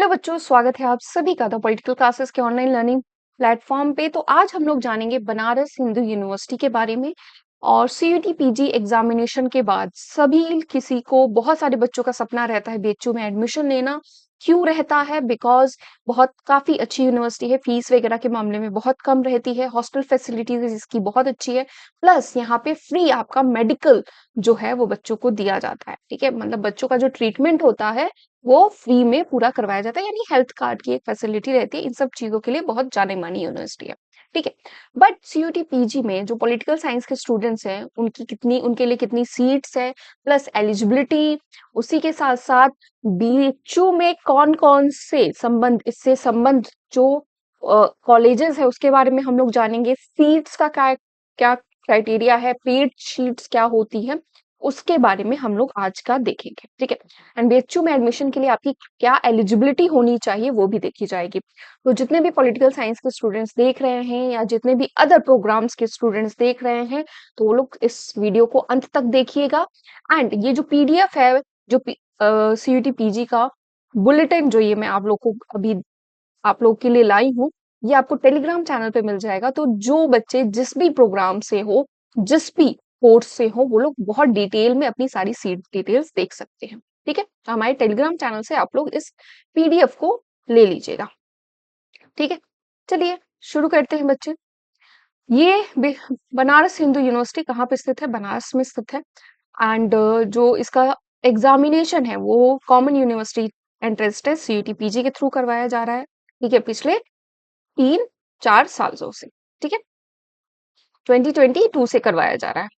Hello बच्चों, स्वागत है आप सभी का द पॉलिटिकल क्लासेस के ऑनलाइन लर्निंग प्लेटफॉर्म पे। तो आज हम लोग जानेंगे बनारस हिंदू यूनिवर्सिटी के बारे में। और सीयूटी पीजी एग्जामिनेशन के बाद सभी किसी को, बहुत सारे बच्चों का सपना रहता है बीएचयू में एडमिशन लेना। क्यों रहता है? बिकॉज बहुत काफी अच्छी यूनिवर्सिटी है, फीस वगैरह के मामले में बहुत कम रहती है, हॉस्टल फैसिलिटीज इसकी बहुत अच्छी है। प्लस यहाँ पे फ्री आपका मेडिकल जो है वो बच्चों को दिया जाता है। ठीक है, मतलब बच्चों का जो ट्रीटमेंट होता है वो फ्री में पूरा करवाया जाता है, यानी हेल्थ कार्ड की एक फैसिलिटी रहती है। इन सब चीजों के लिए बहुत जानी मानी यूनिवर्सिटी है। ठीक है, बट सीयूटी पीजी में जो पॉलिटिकल साइंस के स्टूडेंट्स हैं उनके लिए कितनी सीट्स है, प्लस एलिजिबिलिटी, उसी के साथ साथ बीएचयू में कौन कौन से संबंध जो कॉलेजेस है उसके बारे में हम लोग जानेंगे। सीट्स का क्या क्या क्राइटेरिया है, पेड शीट्स क्या होती है, उसके बारे में हम लोग आज का देखेंगे। ठीक है, एंड बीएचयू में एडमिशन के लिए आपकी क्या एलिजिबिलिटी होनी चाहिए वो भी देखी जाएगी। तो जितने भी पॉलिटिकल साइंस के स्टूडेंट्स देख रहे हैं या जितने भी अदर प्रोग्राम्स के स्टूडेंट्स देख रहे हैं, तो वो लोग इस वीडियो को अंत तक देखिएगा। एंड ये जो पीडीएफ है, जो सीयूटी पीजी का बुलेटिन, जो ये मैं आप लोग को अभी आप लोग के लिए लाई हूँ, ये आपको टेलीग्राम चैनल पे मिल जाएगा। तो जो बच्चे जिस भी प्रोग्राम से हो, जिस भी कोर्स से हो, वो लोग बहुत डिटेल में अपनी सारी सीट डिटेल्स देख सकते हैं। ठीक है, तो हमारे टेलीग्राम चैनल से आप लोग इस पीडीएफ को ले लीजिएगा। ठीक है, चलिए शुरू करते हैं बच्चे। ये बनारस हिंदू यूनिवर्सिटी कहाँ पे स्थित है? बनारस में स्थित है। एंड जो इसका एग्जामिनेशन है वो common university entrance test CUET PG के थ्रू करवाया जा रहा है। ठीक है, पिछले 3-4 सालों से। ठीक है, 2022 से करवाया जा रहा है।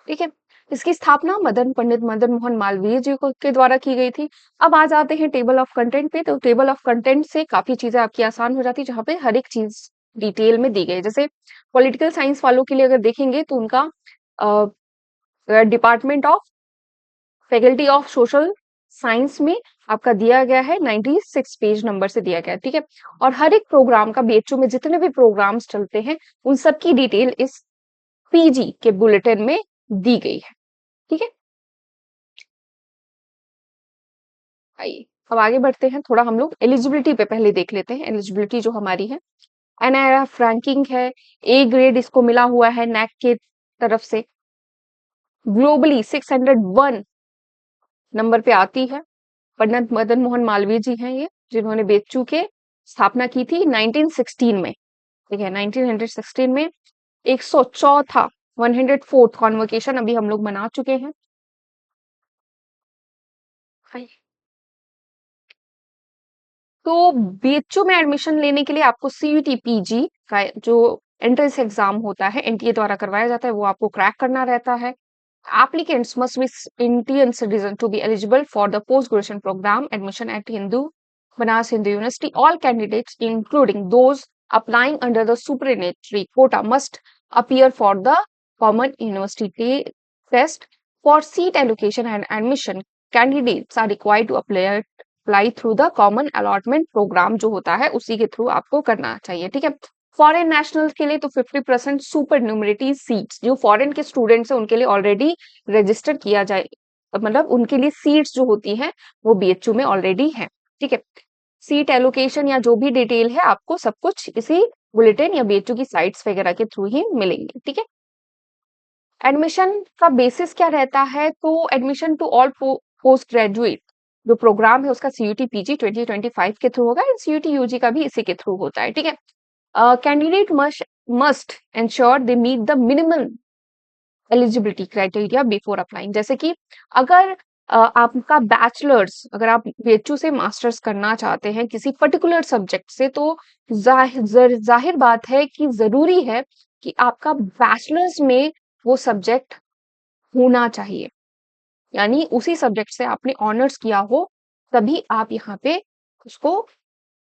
ठीक है, इसकी स्थापना पंडित मदन मोहन मालवीय जी के द्वारा की गई थी। अब आ जाते हैं टेबल ऑफ कंटेंट पे। तो टेबल ऑफ कंटेंट से काफी चीजें आपकी आसान हो जाती है, जहाँ पे हर एक चीज डिटेल में दी गई है। जैसे पॉलिटिकल साइंस वालों के लिए अगर देखेंगे तो उनका department of faculty of social science में आपका दिया गया है, 96 पेज नंबर से दिया गया है। ठीक है, और हर एक प्रोग्राम का बीएचयू में जितने भी प्रोग्राम्स चलते हैं उन सब की डिटेल इस पीजी के बुलेटिन में दी गई है। ठीक है, आइए अब आगे बढ़ते हैं। थोड़ा हम लोग एलिजिबिलिटी पे पहले देख लेते हैं। एलिजिबिलिटी जो हमारी है, एनआईआरएफ रैंकिंग है, ए ग्रेड इसको मिला हुआ है नैक के तरफ से। ग्लोबली 601 नंबर पे आती है। पंडित मदन मोहन मालवीय जी हैं ये, जिन्होंने बेचू के स्थापना की थी 1916 में। ठीक है, 1916 में 104था 104th कॉन्वोकेशन अभी हम लोग मना चुके हैं। तो बीएचयू में एडमिशन लेने के लिए आपको सीयूटी पीजी का जो एंट्रेंस एग्जाम होता है एनटीए द्वारा करवाया जाता है, वो आपको क्रैक करना रहता है। Applicants must be Indian citizen to be eligible for the post-graduation program admission at Banaras Hindu University. All candidates, including those applying under the superannuation quota, must appear for the common university test. For seat allocation and admission, candidates are required to apply through the common allotment program जो होता है उसी के through आपको करना चाहिए। ठीक है, फॉरेन नेशनल के लिए तो 50% सुपर न्यूमरेटरी सीट्स, जो फॉरेन के स्टूडेंट्स हैं उनके लिए ऑलरेडी रजिस्टर किया जाए, मतलब उनके लिए सीट्स जो होती हैं वो बीएचयू में ऑलरेडी है। ठीक है, सीट एलोकेशन या जो भी डिटेल है आपको सब कुछ इसी बुलेटिन या बीएचयू की साइट्स वगैरह के थ्रू ही मिलेंगे। ठीक है, एडमिशन का बेसिस क्या रहता है? तो admission to all post graduate जो प्रोग्राम है उसका सीयूटी पीजी 2025 के थ्रू होगा, सीयूटी यूजी का भी इसी के थ्रू होता है। ठीक है, candidate must ensure they meet the minimum eligibility criteria before applying. जैसे कि अगर आपका बैचलर्स, अगर आप बीएचयू से मास्टर्स करना चाहते हैं किसी पर्टिकुलर सब्जेक्ट से, तो जाहिर बात है कि जरूरी है कि आपका बैचलर्स में वो सब्जेक्ट होना चाहिए, यानी उसी सब्जेक्ट से आपने ऑनर्स किया हो, तभी आप यहाँ पे उसको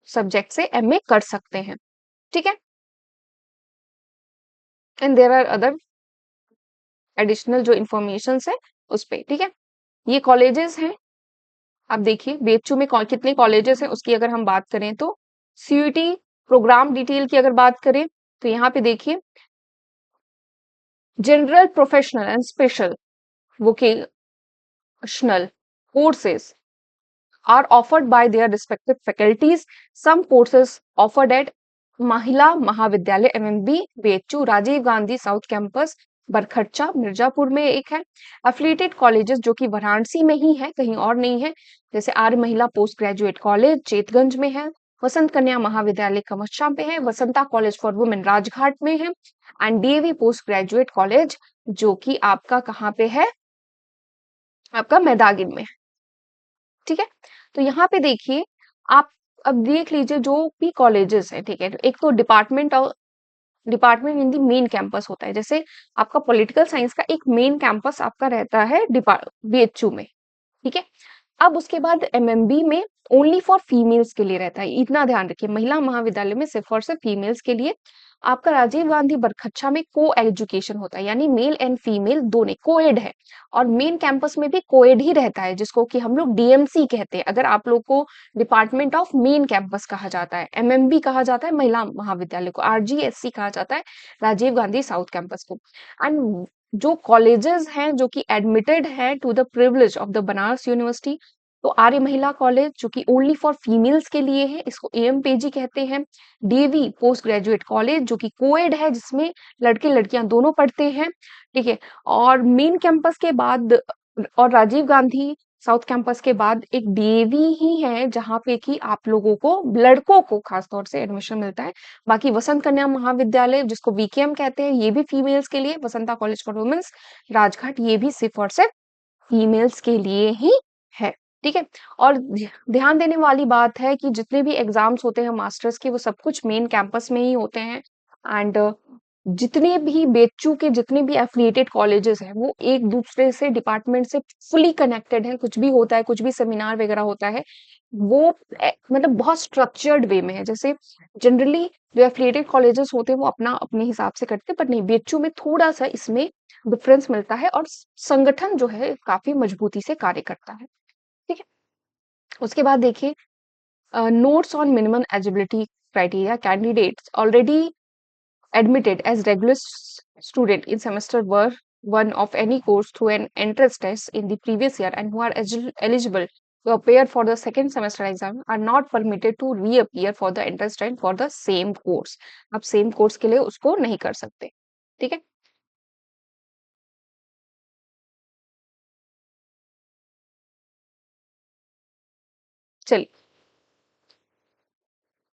सब्जेक्ट से एमए कर सकते हैं। ठीक है, and there are other additional जो इंफॉर्मेशन है उस पे। ठीक है, ये कॉलेजेस हैं। आप देखिए बीएचयू में कितने कॉलेजेस हैं उसकी अगर हम बात करें तो, सीयूटी प्रोग्राम डिटेल की अगर बात करें तो यहाँ पे देखिए, general, professional and special vocational courses are offered by their respective faculties. Some courses offered at महिला महाविद्यालय MMB BHU Rajiv Gandhi south campus Barkachha Mirzapur में एक है। एफिलिएटेड कॉलेजेस जो कि वाराणसी में ही है, कहीं और नहीं है, जैसे आर्य महिला पोस्ट ग्रेजुएट कॉलेज चेतगंज में है, वसंत कन्या महाविद्यालय कमच्छा पे है, Vasanta college for women Rajghat में है, and DAV post graduate college जो कि आपका कहाँ पे है, आपका मैदागिन में है। ठीक है, तो यहाँ पे देखिए आप अब देख लीजिए जो भी कॉलेजेस है, ठीक है, एक तो department in the main campus होता है, जैसे आपका पॉलिटिकल साइंस का एक मेन कैंपस आपका रहता है बीएचयू में। ठीक है, अब उसके बाद एमएमबी में ओनली फॉर फीमेल्स के लिए रहता है, इतना ध्यान रखिए, महिला महाविद्यालय में सिर्फ और सिर्फ फीमेल्स के लिए। आपका राजीव गांधी बरखच्चा में को एजुकेशन होता है, यानी मेल एंड फीमेल दोनों कोएड है, और मेन कैंपस में भी कोएड ही रहता है, जिसको कि हम लोग डीएमसी कहते हैं। अगर आप लोग को डिपार्टमेंट ऑफ मेन कैंपस कहा जाता है, एमएमबी कहा जाता है महिला महाविद्यालय को, आरजीएससी कहा जाता है राजीव गांधी साउथ कैंपस को। एंड जो कॉलेजेस हैं जो कि एडमिटेड है to the privilege of the Banaras university, तो आर्य महिला कॉलेज जो कि ओनली फॉर फीमेल्स के लिए है, इसको एएमपीजी कहते हैं। डीवी पोस्ट ग्रेजुएट कॉलेज जो कि कोएड है, जिसमें लड़के लड़कियां दोनों पढ़ते हैं। ठीक है, और मेन कैंपस के बाद और राजीव गांधी साउथ कैंपस के बाद एक डीएवी ही है जहां पे कि आप लोगों को लड़कों को खासतौर से एडमिशन मिलता है। बाकी वसंत कन्या महाविद्यालय जिसको वीकेएम कहते हैं, ये भी फीमेल्स के लिए, Vasanta college for women's Rajghat, ये भी सिर्फ और सिर्फ फीमेल्स के लिए ही है। ठीक है, और ध्यान देने वाली बात है कि जितने भी एग्जाम्स होते हैं मास्टर्स के, वो सब कुछ मेन कैंपस में ही होते हैं। एंड जितने भी बेचू के जितने भी एफिलिएटेड कॉलेजेस हैं, वो एक दूसरे से डिपार्टमेंट से फुली कनेक्टेड है। कुछ भी होता है, कुछ भी सेमिनार वगैरह होता है, वो मतलब बहुत स्ट्रक्चर्ड वे में है। जैसे जनरली जो एफिलिएटेड कॉलेजेस होते हैं वो अपना अपने हिसाब से करते हैं, बट नहीं, बेचू में थोड़ा सा इसमें डिफरेंस मिलता है, और संगठन जो है काफी मजबूती से कार्य करता है। ठीक है, उसके बाद देखिए notes on minimum eligibility criteria. Candidates already admitted as regular student in semester one of any course through an entrance test in the previous year and who are eligible to appear for the second semester exam are not permitted to reappear for the entrance test for the same course. आप same course के लिए उसको नहीं कर सकते। ठीक है, चलिए,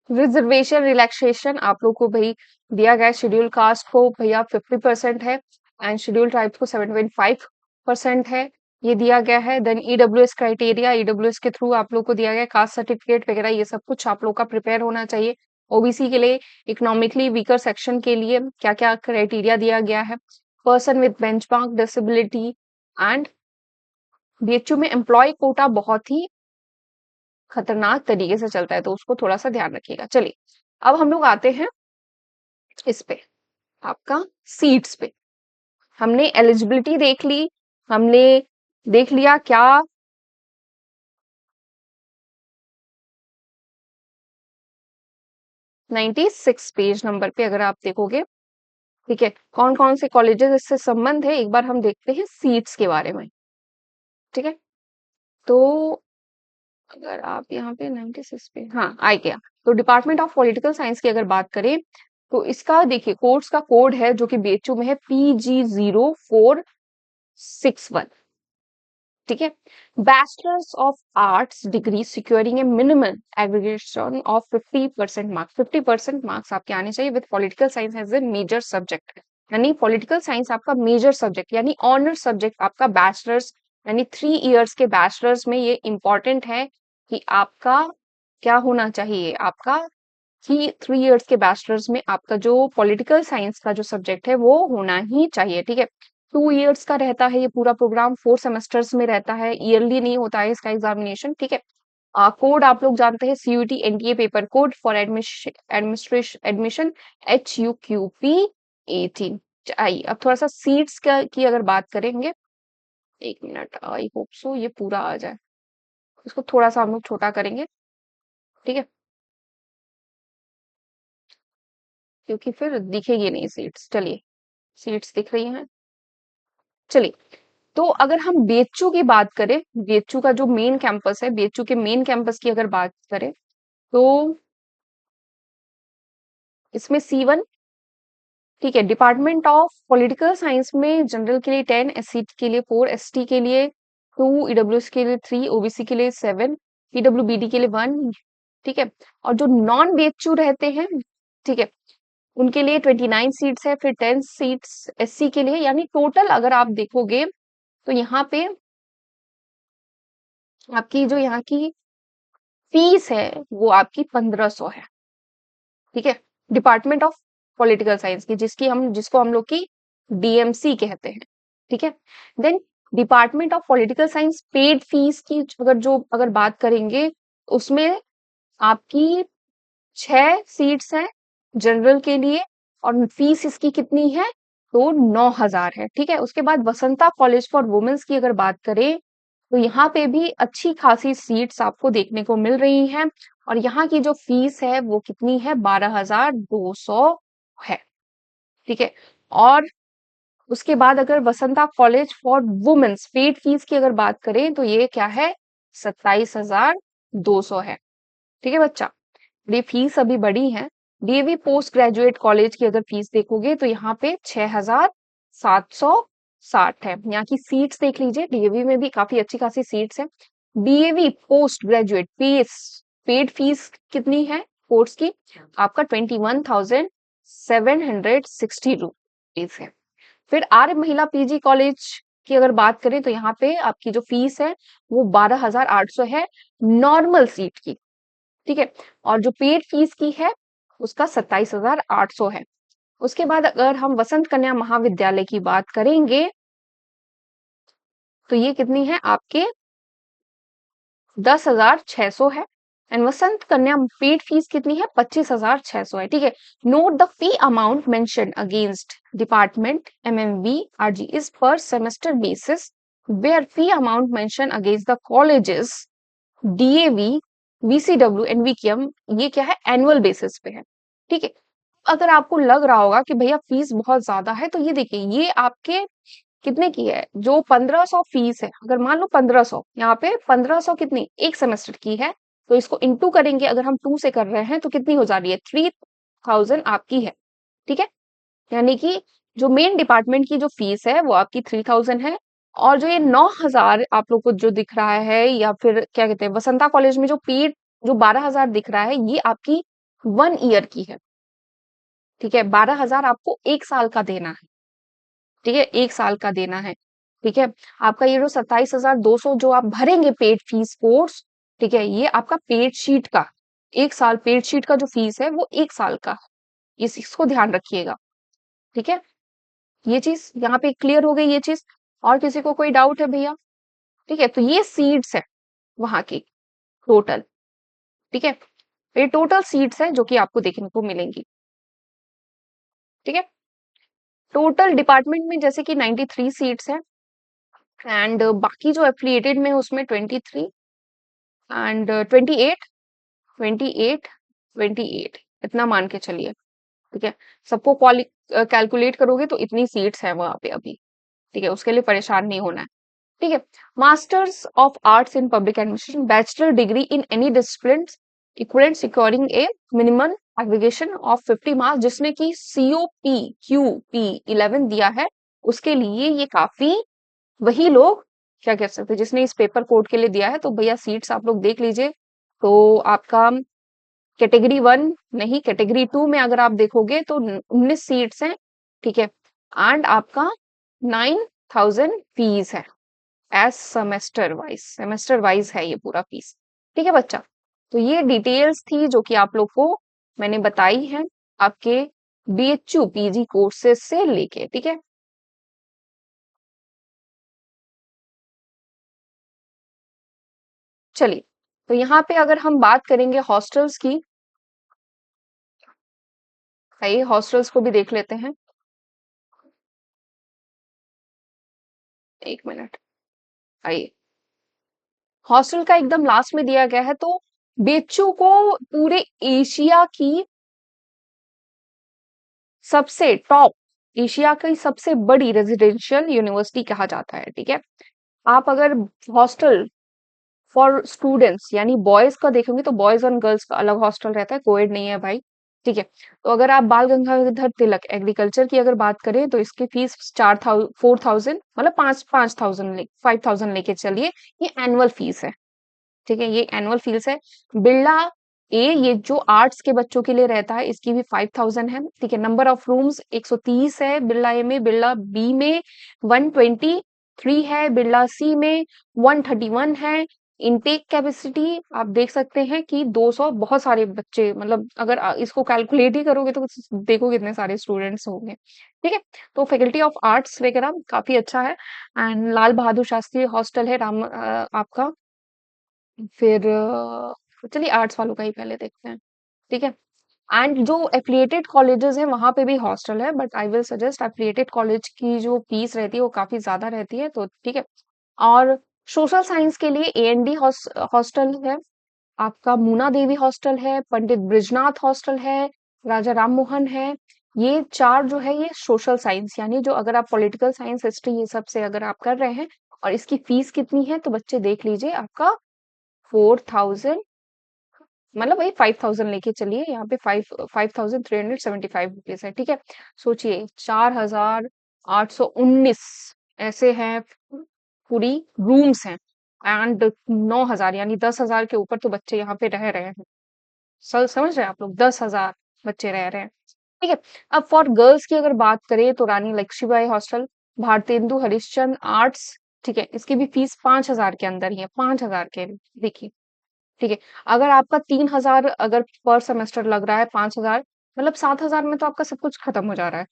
रिजर्वेशन रिलैक्सेशन आप लोग को भाई दिया गया है। शेड्यूल कास्ट को भैया 50% है, एंड शेड्यूल ट्राइब्स को 7.5% है, ये दिया गया है। देन ईडब्ल्यूएस क्राइटेरिया, ईडब्ल्यूएस के थ्रू आप लोग को दिया गया कास्ट सर्टिफिकेट वगैरह, ये सब कुछ आप लोग का प्रिपेयर होना चाहिए। ओबीसी के लिए, इकोनॉमिकली वीकर सेक्शन के लिए क्या क्या क्राइटेरिया दिया गया है, person with benchmark disability, and BHU में एम्प्लॉय कोटा बहुत ही खतरनाक तरीके से चलता है, तो उसको थोड़ा सा ध्यान रखिएगा। चलिए, अब हम लोग आते हैं इस पे, आपका सीट्स पे। हमने एलिजिबिलिटी देख ली, हमने देख लिया क्या 96 पेज नंबर पे अगर आप देखोगे। ठीक है, कौन कौन से कॉलेजेस इससे संबंध है, एक बार हम देखते हैं सीट्स के बारे में। ठीक है, तो अगर आप यहाँ पे 96 पे, हाँ आ गया, तो डिपार्टमेंट ऑफ पॉलिटिकल साइंस की अगर बात करें, तो इसका देखिए कोर्स का कोड है जो कि बीएचयू में है PG0461। ठीक है, bachelors of arts degree securing a minimum aggregation of 50% marks, 50% marks आपके आने चाहिए with political science as a major subject. यानी पॉलिटिकल साइंस आपका मेजर सब्जेक्ट यानी ऑनर सब्जेक्ट आपका बैचलर्स, यानी 3 इयर्स के बैचलर्स में ये इंपॉर्टेंट है कि आपका क्या होना चाहिए, आपका कि 3 इयर्स के बैचलर्स में आपका जो पॉलिटिकल साइंस का जो सब्जेक्ट है वो होना ही चाहिए। ठीक है, 2 इयर्स का रहता है ये पूरा प्रोग्राम, 4 सेमेस्टर्स में रहता है, ईयरली नहीं होता है इसका एग्जामिनेशन। ठीक है, कोड आप लोग जानते हैं, CUET NTA paper code for administration admission HUQP 18। आइए अब थोड़ा सा सीट्स का की अगर बात करेंगे, 1 मिनट, आई होप सो ये पूरा आ जाए, इसको थोड़ा सा हम लोग छोटा करेंगे। ठीक है, क्योंकि फिर दिखेगी नहीं सीट्स। चलिए, सीट्स दिख रही हैं, चलिए, तो अगर हम बीएचयू की बात करें, बीएचयू का जो मेन कैंपस है, बीएचयू के मेन कैंपस की अगर बात करें तो इसमें C1, ठीक है, डिपार्टमेंट ऑफ पॉलिटिकल साइंस में जनरल के लिए 10, एससी के लिए 4, एसटी के लिए 2, ईडब्ल्यूएस के लिए 3, ओबीसी के लिए 7, पीडब्ल्यूबीडी के लिए 1, ठीक है। और जो नॉन बीएचयू रहते हैं, ठीक है, उनके लिए 29 सीट्स है, फिर 10 सीट्स एससी के लिए, यानी टोटल अगर आप देखोगे तो यहाँ पे आपकी जो यहाँ की फीस है वो आपकी 1500 है, ठीक है, डिपार्टमेंट ऑफ पॉलिटिकल साइंस की, जिसको हम लोग की डीएमसी कहते हैं, ठीक है। Then department of political science paid fees की अगर बात करेंगे, उसमें आपकी 6 सीट्स हैं जनरल के लिए, और फीस इसकी कितनी है, तो 9000 है, ठीक है। उसके बाद वसंता कॉलेज फॉर वुमेन्स की अगर बात करें तो यहाँ पे भी अच्छी खासी सीट्स आपको देखने को मिल रही हैं, और यहाँ की जो फीस है वो कितनी है, 12200 है, ठीक है। और उसके बाद अगर Vasanta college for women's paid fees की अगर बात करें तो ये क्या है, 27200 है, ठीक है बच्चा। ये फीस अभी बड़ी है। डीएवी पोस्ट ग्रेजुएट कॉलेज की अगर फीस देखोगे तो यहाँ पे 6760 है। यहाँ की सीट्स देख लीजिए, डीएवी में भी काफी अच्छी खासी सीट्स है। DAV post graduate paid fees कितनी है कोर्स की, आपका 21,760 रुपीज है। फिर आर्य महिला पीजी कॉलेज की अगर बात करें तो यहाँ पे आपकी जो फीस है वो 12,800 है नॉर्मल सीट की, ठीक है। और जो पेड फीस की है उसका 27,800 है। उसके बाद अगर हम वसंत कन्या महाविद्यालय की बात करेंगे तो ये कितनी है आपके 10,600 है। एंड वसंत कन्या पेड फीस कितनी है, 25,600 है, ठीक है। Note the fee amount mention against department MMV RG is per semester basis, where fee amount mention against the colleges DAV VCW and VKM ये क्या है, एनुअल बेसिस पे है, ठीक है। अगर आपको लग रहा होगा कि भैया फीस बहुत ज्यादा है, तो ये देखिए ये आपके कितने की है, जो 1500 फीस है, अगर मान लो 1500, यहाँ पे 1500 कितनी एक सेमेस्टर की है, तो इसको इंटू करेंगे, अगर हम 2 से कर रहे हैं तो कितनी हो जा रही है, 3000 आपकी है, ठीक है। यानी कि जो मेन डिपार्टमेंट की जो फीस है वो आपकी 3000 है, और जो ये 9000 आप लोग को जो दिख रहा है, या फिर क्या कहते हैं वसंता कॉलेज में जो पेड जो 12000 दिख रहा है, ये आपकी 1 ईयर की है, ठीक है। 12000 आपको 1 साल का देना है, ठीक है, 1 साल का देना है, ठीक है। आपका ये जो 27,200 जो आप भरेंगे पेड फीस कोर्स, ठीक है, ये आपका पेड शीट का 1 साल पेड शीट का जो फीस है वो 1 साल का, इसको ध्यान रखिएगा, ठीक है। ये चीज यहाँ पे क्लियर हो गई ये चीज। और किसी को कोई डाउट है भैया, ठीक है। तो ये सीट्स है वहां की टोटल, ठीक है, ये टोटल सीट्स है जो कि आपको देखने को मिलेंगी, ठीक है। टोटल डिपार्टमेंट में जैसे कि 93 सीट्स है, एंड बाकी जो एफिलिएटेड में उसमें 23 एंड 28 28 28 इतना मान के चलिए, ठीक है। सबको कैलकुलेट करोगे तो इतनी सीट्स है वहां पे अभी, ठीक है, उसके लिए परेशान नहीं होना है, ठीक है। Masters of arts in public administration bachelor degree in any discipline equivalent securing a minimum aggregation of 50 marks, जिसने की COP QP 11 दिया है, उसके लिए ये काफी, वही लोग क्या कह सकते हैं जिसने इस पेपर कोड के लिए दिया है। तो भैया सीट्स आप लोग देख लीजिए, तो आपका कैटेगरी 1 नहीं, कैटेगरी 2 में अगर आप देखोगे तो 19 सीट्स हैं, ठीक है। एंड आपका 9000 फीस है, एज सेमेस्टर वाइज है ये पूरा फीस, ठीक है बच्चा। तो ये डिटेल्स थी जो कि आप लोग को मैंने बताई है आपके बीएचयू पीजी कोर्सेज से लेके, ठीक है। चलिए, तो यहाँ पे अगर हम बात करेंगे हॉस्टल्स की, आइए हॉस्टल्स को भी देख लेते हैं, 1 मिनट, आइए। हॉस्टल का एकदम लास्ट में दिया गया है, तो बीएचयू को पूरे एशिया की सबसे टॉप एशिया की सबसे बड़ी रेजिडेंशियल यूनिवर्सिटी कहा जाता है, ठीक है। आप अगर हॉस्टल फॉर स्टूडेंट्स यानी बॉयज का देखेंगे तो बॉयज और गर्ल्स का अलग हॉस्टल रहता है, कोएड नहीं है भाई, ठीक है। तो अगर आप बाल गंगाधर तिलक एग्रीकल्चर की अगर बात करें तो इसकी फीस 4,000 4,000 मतलब 5,000 5,000 लेके चलिए, ये एनुअल फीस है, ठीक है, ये एनुअल फीस है। बिरला ए ये जो आर्ट्स के बच्चों के लिए रहता है इसकी भी 5,000 है, ठीक है। नंबर ऑफ रूम्स 130 है बिरला ए में, बिरला बी में 123 है, बिरला सी में 131 है। इनटेक कैपेसिटी आप देख सकते हैं कि 200, बहुत सारे बच्चे, मतलब अगर इसको कैलकुलेट ही करोगे तो देखो कितने सारे स्टूडेंट्स होंगे, ठीक है। तो फैकल्टी ऑफ आर्ट्स वगैरह काफी अच्छा है। एंड लाल बहादुर शास्त्री हॉस्टल है आपका। फिर चलिए आर्ट्स वालों का ही पहले देखते हैं, ठीक है। एंड जो एफिलिएटेड कॉलेजेस हैं वहां पे भी हॉस्टल है, but I will suggest affiliated college की जो फीस रहती है वो काफी ज्यादा रहती है, तो ठीक है। और सोशल साइंस के लिए एएनडी हॉस्टल है, आपका मूना देवी हॉस्टल है, पंडित ब्रिजनाथ हॉस्टल है, राजा राम मोहन है। ये चार जो है ये सोशल साइंस, यानी जो अगर आप पॉलिटिकल साइंस हिस्ट्री ये सब से अगर आप कर रहे हैं, और इसकी फीस कितनी है तो बच्चे देख लीजिए, आपका 4,000, मतलब वही 5,000 लेके चलिए, यहाँ पे 5,375 रुपीज है, ठीक है। सोचिए 4,819 ऐसे हैं पूरी रूम्स हैं, एंड 9,000 यानी 10,000 के ऊपर तो बच्चे यहाँ पे रह रहे हैं। समझ रहे हैं आप लोग, 10,000 बच्चे रह रहे हैं, ठीक है। अब फॉर गर्ल्स की अगर बात करें तो रानी लक्ष्मीबाई हॉस्टल, भारतेंदु हरिश्चंद्र आर्ट्स, ठीक है, इसकी भी फीस 5,000 के अंदर ही है, 5,000 के, देखिए, ठीक है। अगर आपका 3,000 अगर पर सेमेस्टर लग रहा है, 5,000 मतलब 7,000 में तो आपका सब कुछ खत्म हो जा रहा है,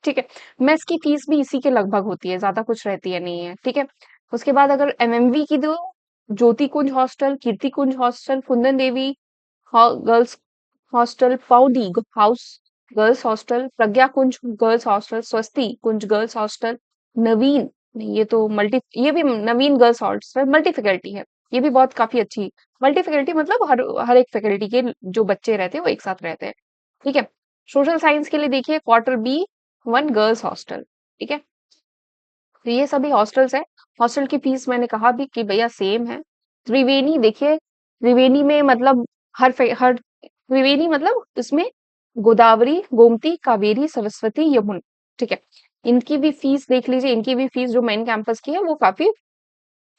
ठीक है। मेस की फीस भी इसी के लगभग होती है, ज्यादा कुछ रहती है नहीं है, ठीक है। उसके बाद अगर एमएमवी की दो, ज्योति कुंज हॉस्टल, कीर्ति कुंज हॉस्टल, कुंदन देवी गर्ल्स हॉस्टल, पौडी हाउस गर्ल्स हॉस्टल, प्रज्ञा कुंज गर्ल्स हॉस्टल, स्वस्ति कुंज गर्ल्स हॉस्टल, नवीन नहीं, ये भी नवीन गर्ल्स हॉस्टल मल्टी फैकल्टी है, ये भी बहुत काफी अच्छी मल्टी फैकल्टी, मतलब हर हर एक फैकल्टी के जो बच्चे रहते हैं वो एक साथ रहते हैं, ठीक है। सोशल साइंस के लिए देखिए क्वार्टर बी 1 गर्ल्स हॉस्टल, ठीक है। तो ये सभी हॉस्टल्स हैं। हॉस्टल की फीस मैंने कहा भी कि भैया सेम है। त्रिवेणी देखिए, त्रिवेणी में मतलब हर त्रिवेणी मतलब इसमें गोदावरी, गोमती, कावेरी, सरस्वती, यमुना, ठीक है। इनकी भी फीस देख लीजिए, इनकी भी फीस जो मेन कैंपस की है वो काफी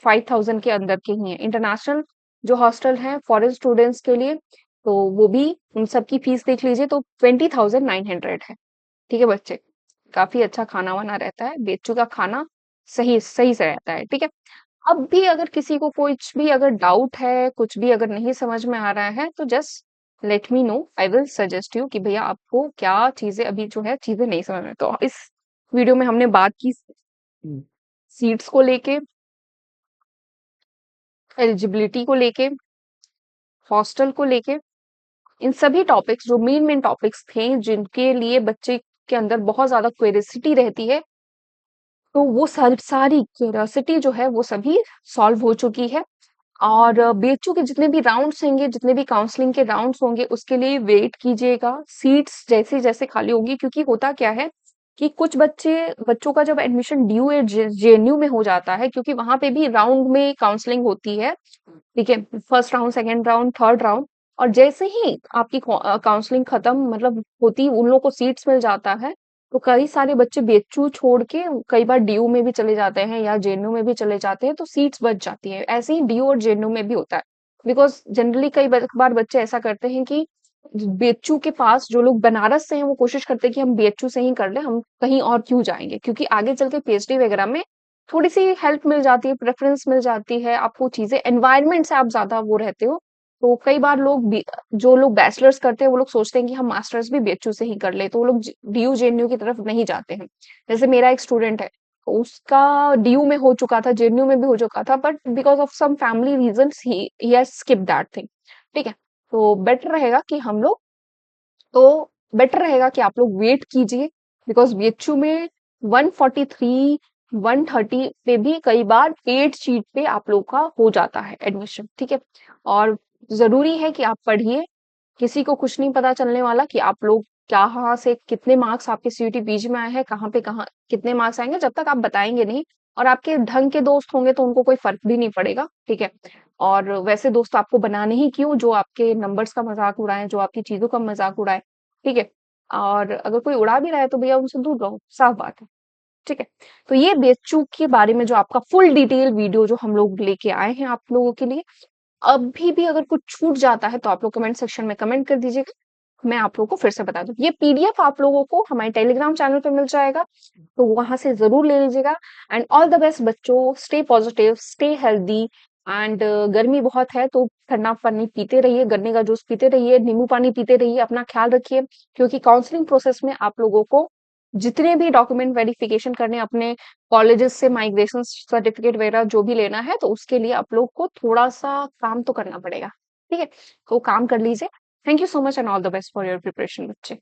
5,000 के अंदर के ही है। इंटरनेशनल जो हॉस्टल है फॉरेन स्टूडेंट्स के लिए, तो वो भी उन सबकी फीस देख लीजिए तो 20,900 है, ठीक है बच्चे। काफी अच्छा खाना वाना रहता है, बेचू का खाना सही सही से रहता है, ठीक है। अब भी अगर किसी को कुछ भी अगर डाउट है, कुछ भी अगर नहीं समझ में आ रहा है तो just let me know, I will suggest you कि भैया आपको क्या चीजें अभी जो है चीजें नहीं समझ में। तो इस वीडियो में हमने बात की सीट्स को लेके, एलिजिबिलिटी को लेके, हॉस्टल को लेके, इन सभी टॉपिक्स जो मेन मेन टॉपिक्स थे जिनके लिए बच्चे के अंदर बहुत ज्यादा क्यूरियोसिटी रहती है, तो वो सारी क्यूरियोसिटी जो है वो सभी सॉल्व हो चुकी है। और बीएचयू के जितने भी राउंड्स होंगे, जितने भी काउंसलिंग के राउंड्स होंगे, उसके लिए वेट कीजिएगा सीट्स जैसे जैसे खाली होंगी, क्योंकि होता क्या है कि कुछ बच्चों का जब एडमिशन ड्यू जेएनयू में हो जाता है, क्योंकि वहां पे भी राउंड में काउंसलिंग होती है, ठीक है, first round, second round, third round. और जैसे ही आपकी काउंसलिंग खत्म मतलब होती, उन लोगों को सीट्स मिल जाता है, तो कई सारे बच्चे बीएचयू छोड़ के कई बार डीयू में भी चले जाते हैं या जेएनयू में भी चले जाते हैं, तो सीट्स बच जाती है। ऐसे ही डीयू और जेएनयू में भी होता है, बिकॉज जनरली कई बार बच्चे ऐसा करते हैं कि बीएचयू के पास जो लोग बनारस से हैं वो कोशिश करते हैं कि हम बीएचयू से ही कर ले, हम कहीं और क्यों जाएंगे, क्योंकि आगे चल के पीएचडी वगैरह में थोड़ी सी हेल्प मिल जाती है, प्रेफरेंस मिल जाती है आपको, चीजें एनवायरनमेंट से आप ज्यादा वो रहते हो। तो कई बार जो लोग बैचलर्स करते हैं वो लोग सोचते हैं कि हम मास्टर्स भी बीएचयू से ही कर ले, तो वो लोग डीयू जेएनयू की तरफ नहीं जाते हैं। जैसे मेरा एक स्टूडेंट है, उसका डीयू में हो चुका था, जेएनयू में भी हो चुका था, but because of some family reasons he has skip that thing, ठीक है। तो बेटर रहेगा कि हम लोग, तो बेटर रहेगा कि आप लोग वेट कीजिए, बिकॉज बीएचयू में 143 130 पे भी कई बार पेड शीट पे आप लोग का हो जाता है एडमिशन, ठीक है। और जरूरी है कि आप पढ़िए, किसी को कुछ नहीं पता चलने वाला कि आप लोग कहाँ से कितने मार्क्स आपके सीयूटी पीजी में आए हैं, कहाँ कितने मार्क्स आएँगे, जब तक आप बताएँगे नहीं और आपके ढंग के दोस्त होंगे तो उनको कोई फ़र्क भी नहीं पड़ेगा, ठीक है? और वैसे दोस्त आपको बनाने ही क्यों जो आपके नंबर्स का मज़ाक उड़ाएँ, जो आपकी चीज़ों का मज़ाक उड़ाएँ, ठीक है? और अगर कोई उड़ा भी रहा है तो भैया उनसे दूर रहो, साफ बात है, ठीक है? तो ये बेचूक के बारे में जो आपका फुल डिटेल वीडियो जो हम लोग लेके आए हैं आप लोगों के लिए, अभी भी अगर कुछ छूट जाता है तो आप लोग कमेंट सेक्शन में कमेंट कर दीजिएगा। मैं आप लोगों को फिर से बता दूँ। ये पीडीएफ आप लोगों को हमारे टेलीग्राम चैनल पे मिल जाएगा, तो वहाँ से ज़रूर ले लीजिएगा एंड ऑल द बेस्ट बच्चों, stay positive, stay healthy and गर्मी बहुत है तो ठंडा पानी पीते रहिए, गन्ने का जूस पीते रहिए, नींबू पानी पीते रहिए, अपना ख्याल रखिए क्योंकि काउंसलिंग प्रोसेस में आप लोगों को जितने भी डॉक्यूमेंट वेरिफिकेशन करने अपने कॉलेजेस से माइग्रेशन सर्टिफिकेट वगैरह जो भी लेना है, तो उसके लिए आप लोग को थोड़ा-सा काम तो करना पड़ेगा, ठीक है? तो काम कर लीजिए। Thank you so much and all the best for your preparation बच्चे।